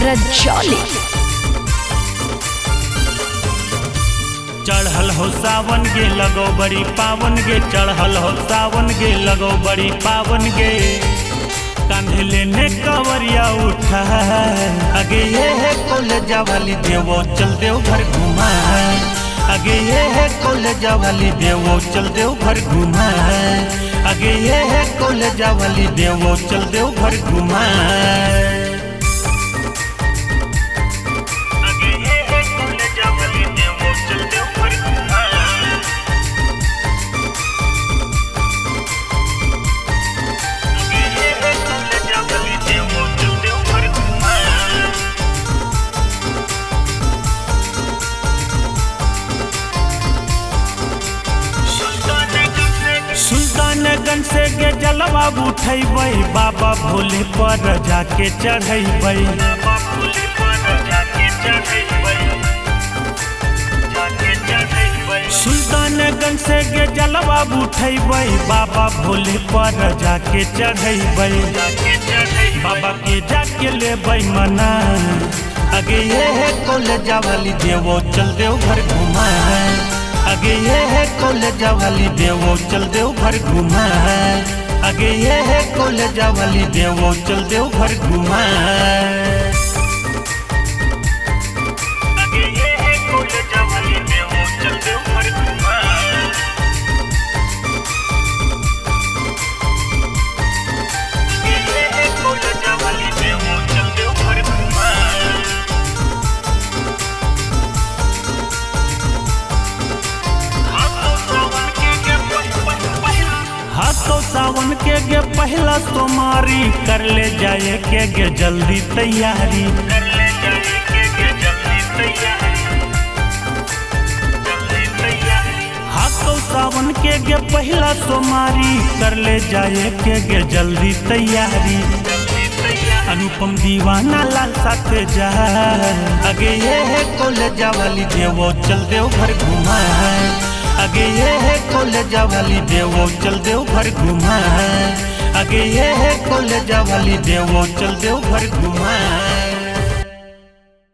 रजौली। चढ़ल हो सावन गे लगो बड़ी पावन गे, चढ़ल हो सावन गे लगो बड़ी पावन गे। कांधे लेने कवरिया उठा आगे ये है कॉलेजा वाली देवो चल देव घर घुमा। आगे ये है कॉलेजा वाली देवो चल देव घर घुमा। आगे ये है कॉलेजा वाली देवो चल देव घर घुमा। सुल्तानगंज से गे जलवा उठैबै, बाबा भोले पर जाके चढ़ैबै। सुल्तानगंज से गे जलवा उठैबै, बाबा भोले पर जाके चढ़ैबै। बाबा के जाके लेबै मना। आगे ये है कॉलेजा वाली देवो चल देव घर घुमा। आगे ये है कॉलेजा वाली देवो चल देव घर घुमा। आगे ये है कॉलेजा वाली देवो चल देव घर घुमा। तो सावन के गे पहला सोमारी कर ले जाए के गे जल्दी तैयारी। हाँ तो सावन के गे पहला सोमारी कर ले जाए के गे जल्दी तैयारी। अनुपम दीवाना लाल साथ जा। आगे ये है कॉलेजा वाली देवो चल देव घर घुमा। आगे ये है कॉलेजा वाली देवो चल देव घर घुमा। आगे ये है कॉलेजा वाली देवो चल देव घर घुमा।